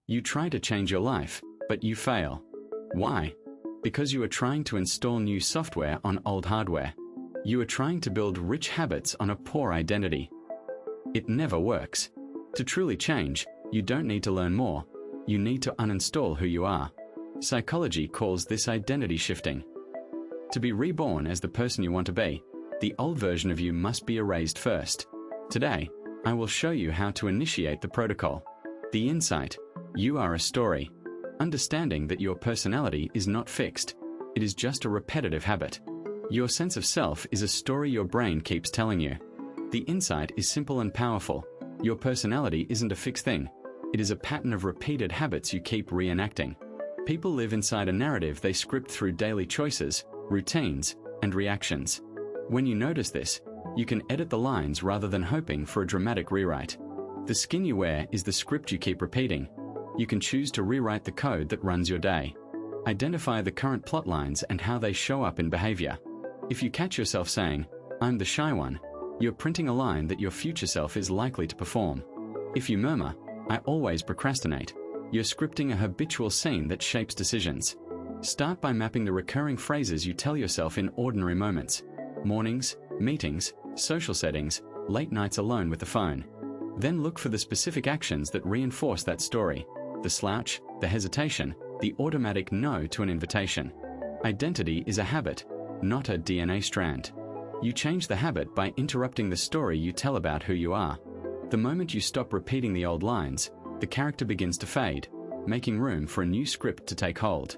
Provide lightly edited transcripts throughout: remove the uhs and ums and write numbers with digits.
You try to change your life, but you fail. Why? Because you are trying to install new software on old hardware. You are trying to build rich habits on a poor identity. It never works. To truly change, you don't need to learn more. You need to uninstall who you are. Psychology calls this identity shifting. To be reborn as the person you want to be, the old version of you must be erased first. Today, I will show you how to initiate the protocol. The insight: you are a story. Understanding that your personality is not fixed. It is just a repetitive habit. Your sense of self is a story your brain keeps telling you. The insight is simple and powerful. Your personality isn't a fixed thing. It is a pattern of repeated habits you keep reenacting. People live inside a narrative they script through daily choices, routines, and reactions. When you notice this, you can edit the lines rather than hoping for a dramatic rewrite. The skin you wear is the script you keep repeating. You can choose to rewrite the code that runs your day. Identify the current plot lines and how they show up in behavior. If you catch yourself saying, "I'm the shy one," you're printing a line that your future self is likely to perform. If you murmur, "I always procrastinate," you're scripting a habitual scene that shapes decisions. Start by mapping the recurring phrases you tell yourself in ordinary moments. Mornings, meetings, social settings, late nights alone with the phone. Then look for the specific actions that reinforce that story. The slouch, the hesitation, the automatic no to an invitation. Identity is a habit, not a DNA strand. You change the habit by interrupting the story you tell about who you are. The moment you stop repeating the old lines, the character begins to fade, making room for a new script to take hold.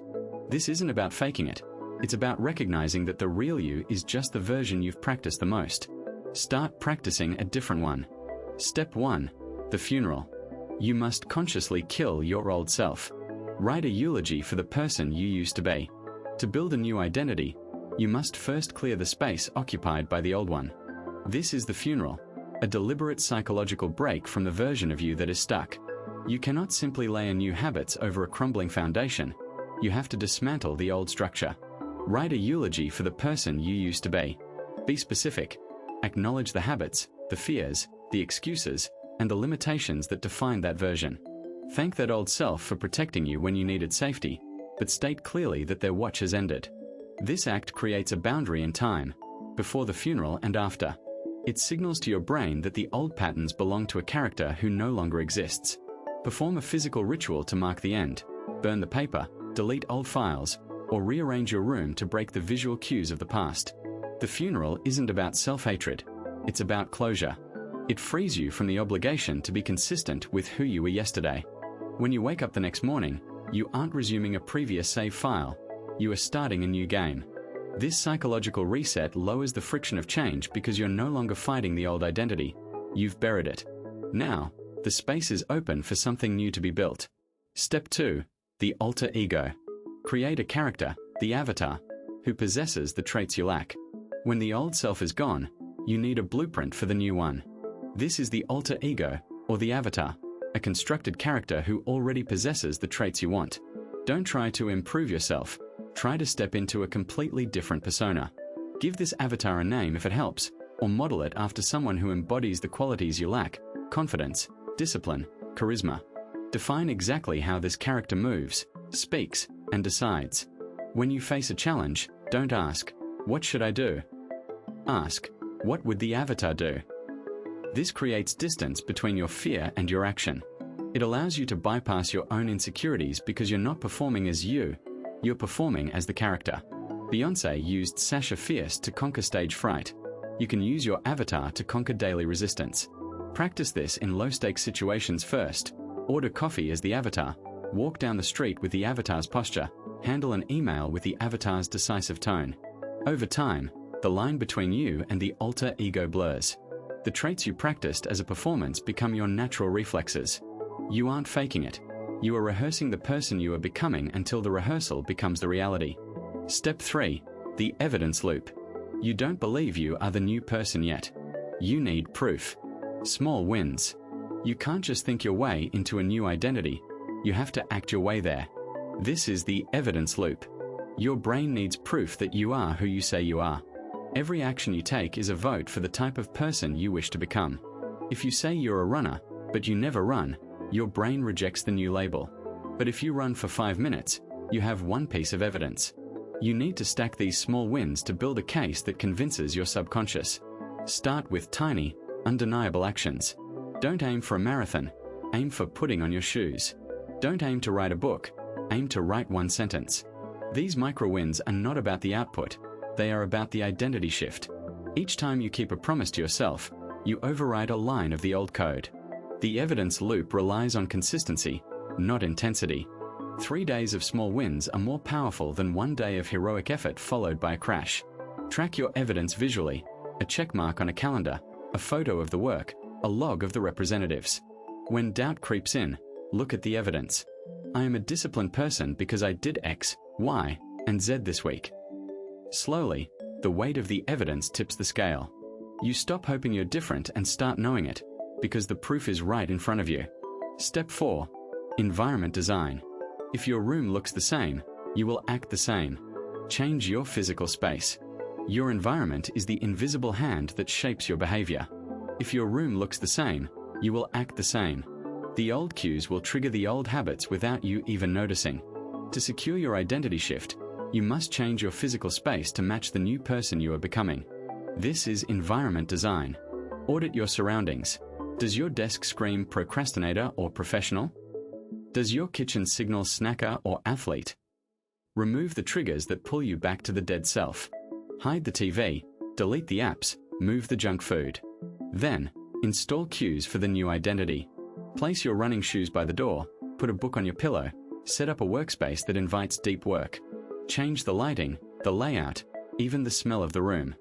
This isn't about faking it. It's about recognizing that the real you is just the version you've practiced the most. Start practicing a different one. Step 1. The funeral. You must consciously kill your old self. Write a eulogy for the person you used to be. To build a new identity, you must first clear the space occupied by the old one. This is the funeral, a deliberate psychological break from the version of you that is stuck. You cannot simply layer new habits over a crumbling foundation. You have to dismantle the old structure. Write a eulogy for the person you used to be. Be specific. Acknowledge the habits, the fears, the excuses, and the limitations that define that version. Thank that old self for protecting you when you needed safety, but state clearly that their watch has ended. This act creates a boundary in time, before the funeral and after. It signals to your brain that the old patterns belong to a character who no longer exists. Perform a physical ritual to mark the end. Burn the paper, delete old files, or rearrange your room to break the visual cues of the past. The funeral isn't about self-hatred. It's about closure. It frees you from the obligation to be consistent with who you were yesterday. When you wake up the next morning, you aren't resuming a previous save file. You are starting a new game. This psychological reset lowers the friction of change because you're no longer fighting the old identity. You've buried it. Now, the space is open for something new to be built. Step 2. The alter ego. Create a character, the avatar, who possesses the traits you lack. When the old self is gone, you need a blueprint for the new one. This is the alter ego, or the avatar, a constructed character who already possesses the traits you want. Don't try to improve yourself. Try to step into a completely different persona. Give this avatar a name if it helps, or model it after someone who embodies the qualities you lack: confidence, discipline, charisma. Define exactly how this character moves, speaks, and decides. When you face a challenge, don't ask, "What should I do?" Ask, "What would the avatar do?" This creates distance between your fear and your action. It allows you to bypass your own insecurities because you're not performing as you're performing as the character. Beyoncé used Sasha Fierce to conquer stage fright. You can use your avatar to conquer daily resistance. Practice this in low-stakes situations first. Order coffee as the avatar. Walk down the street with the avatar's posture. Handle an email with the avatar's decisive tone. Over time, the line between you and the alter ego blurs. The traits you practiced as a performance become your natural reflexes. You aren't faking it. You are rehearsing the person you are becoming until the rehearsal becomes the reality. Step 3. The evidence loop. You don't believe you are the new person yet. You need proof. Small wins. You can't just think your way into a new identity. You have to act your way there. This is the evidence loop. Your brain needs proof that you are who you say you are. Every action you take is a vote for the type of person you wish to become. If you say you're a runner, but you never run, your brain rejects the new label. But if you run for 5 minutes, you have one piece of evidence. You need to stack these small wins to build a case that convinces your subconscious. Start with tiny, undeniable actions. Don't aim for a marathon, aim for putting on your shoes. Don't aim to write a book, aim to write one sentence. These micro wins are not about the output, they are about the identity shift. Each time you keep a promise to yourself, you override a line of the old code. The evidence loop relies on consistency, not intensity. 3 days of small wins are more powerful than 1 day of heroic effort followed by a crash. Track your evidence visually, a check mark on a calendar, a photo of the work, a log of the representatives. When doubt creeps in, look at the evidence. I am a disciplined person because I did X, Y, and Z this week. Slowly, the weight of the evidence tips the scale. You stop hoping you're different and start knowing it, because the proof is right in front of you. Step 4. Environment design. If your room looks the same, you will act the same. Change your physical space. Your environment is the invisible hand that shapes your behavior. If your room looks the same, you will act the same. The old cues will trigger the old habits without you even noticing. To secure your identity shift, you must change your physical space to match the new person you are becoming. This is environment design. Audit your surroundings. Does your desk scream procrastinator or professional? Does your kitchen signal snacker or athlete? Remove the triggers that pull you back to the dead self. Hide the TV, delete the apps, move the junk food. Then, install cues for the new identity. Place your running shoes by the door, put a book on your pillow, set up a workspace that invites deep work. Change the lighting, the layout, even the smell of the room.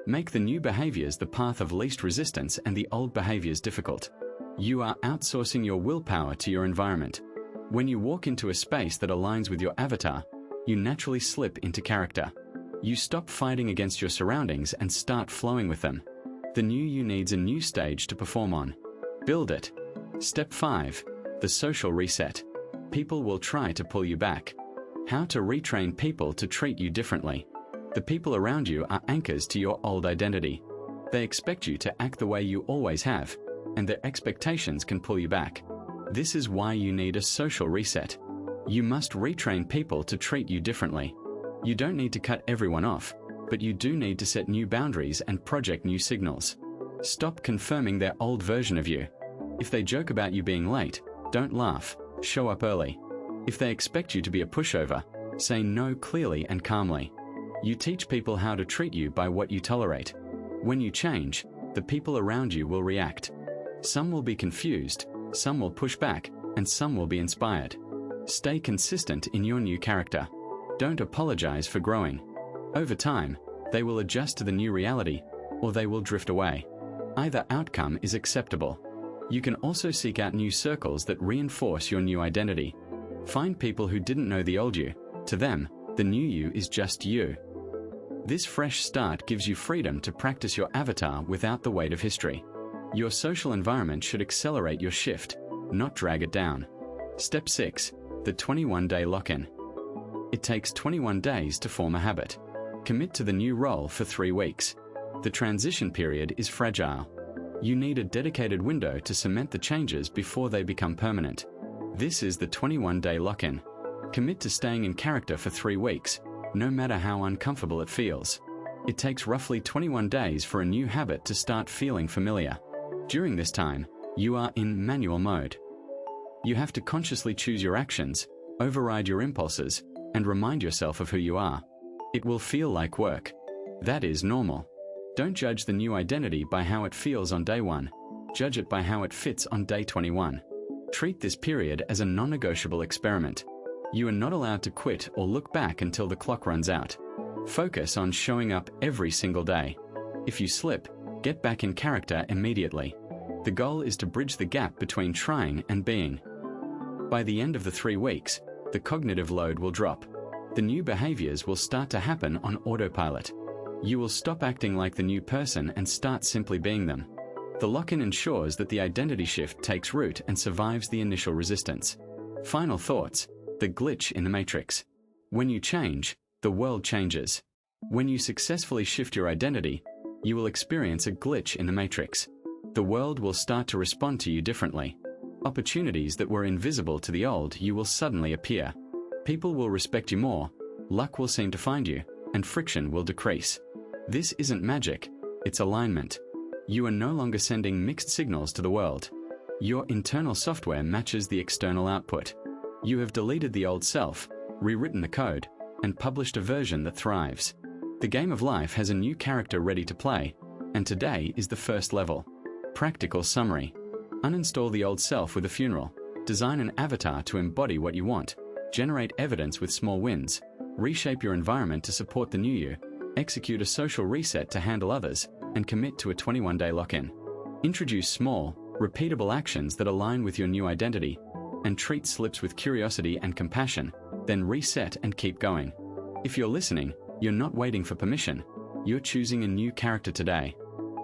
Make the new behaviors the path of least resistance and the old behaviors difficult. You are outsourcing your willpower to your environment. When you walk into a space that aligns with your avatar, you naturally slip into character. You stop fighting against your surroundings and start flowing with them. The new you needs a new stage to perform on. Build it. Step 5. The social reset. People will try to pull you back. How to retrain people to treat you differently. The people around you are anchors to your old identity. They expect you to act the way you always have, and their expectations can pull you back. This is why you need a social reset. You must retrain people to treat you differently. You don't need to cut everyone off, but you do need to set new boundaries and project new signals. Stop confirming their old version of you. If they joke about you being late, don't laugh, show up early. If they expect you to be a pushover, say no clearly and calmly. You teach people how to treat you by what you tolerate. When you change, the people around you will react. Some will be confused, some will push back, and some will be inspired. Stay consistent in your new character. Don't apologize for growing. Over time, they will adjust to the new reality, or they will drift away. Either outcome is acceptable. You can also seek out new circles that reinforce your new identity. Find people who didn't know the old you. To them, the new you is just you. This fresh start gives you freedom to practice your avatar without the weight of history. Your social environment should accelerate your shift, not drag it down. Step 6. The 21-day lock-in. It takes 21 days to form a habit. Commit to the new role for 3 weeks. The transition period is fragile. You need a dedicated window to cement the changes before they become permanent. This is the 21-day lock-in. Commit to staying in character for 3 weeks, no matter how uncomfortable it feels. It takes roughly 21 days for a new habit to start feeling familiar. During this time, you are in manual mode. You have to consciously choose your actions, override your impulses, and remind yourself of who you are. It will feel like work. That is normal. Don't judge the new identity by how it feels on day 1. Judge it by how it fits on day 21. Treat this period as a non-negotiable experiment. You are not allowed to quit or look back until the clock runs out. Focus on showing up every single day. If you slip, get back in character immediately. The goal is to bridge the gap between trying and being. By the end of the 3 weeks, the cognitive load will drop. The new behaviors will start to happen on autopilot. You will stop acting like the new person and start simply being them. The lock-in ensures that the identity shift takes root and survives the initial resistance. Final thoughts. The glitch in the matrix. When you change, the world changes. When you successfully shift your identity, you will experience a glitch in the matrix. The world will start to respond to you differently. Opportunities that were invisible to the old you will suddenly appear. People will respect you more, luck will seem to find you, and friction will decrease. This isn't magic, it's alignment. You are no longer sending mixed signals to the world. Your internal software matches the external output. You have deleted the old self, rewritten the code, and published a version that thrives. The game of life has a new character ready to play, and today is the first level. Practical summary. Uninstall the old self with a funeral. Design an avatar to embody what you want. Generate evidence with small wins. Reshape your environment to support the new you. Execute a social reset to handle others, and commit to a 21-day lock-in. Introduce small, repeatable actions that align with your new identity, and treat slips with curiosity and compassion, then reset and keep going. If you're listening, you're not waiting for permission. You're choosing a new character today.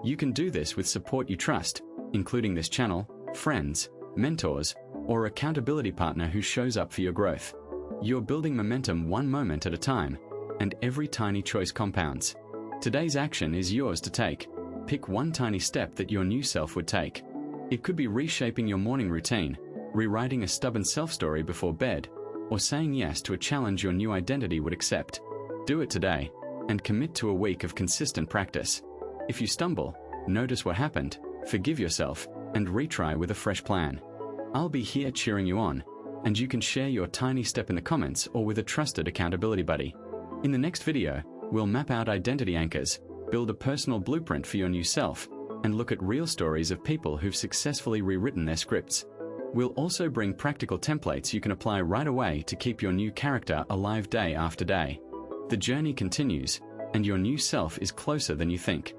You can do this with support you trust, including this channel, friends, mentors, or accountability partner who shows up for your growth. You're building momentum one moment at a time, and every tiny choice compounds. Today's action is yours to take. Pick one tiny step that your new self would take. It could be reshaping your morning routine, rewriting a stubborn self-story before bed, or saying yes to a challenge your new identity would accept. Do it today, and commit to a week of consistent practice. If you stumble, notice what happened, forgive yourself, and retry with a fresh plan. I'll be here cheering you on, and you can share your tiny step in the comments or with a trusted accountability buddy. In the next video, we'll map out identity anchors, build a personal blueprint for your new self, and look at real stories of people who've successfully rewritten their scripts. We'll also bring practical templates you can apply right away to keep your new character alive day after day. The journey continues, and your new self is closer than you think.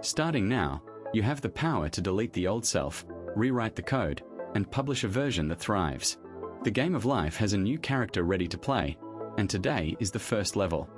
Starting now, you have the power to delete the old self, rewrite the code, and publish a version that thrives. The game of life has a new character ready to play, and today is the first level.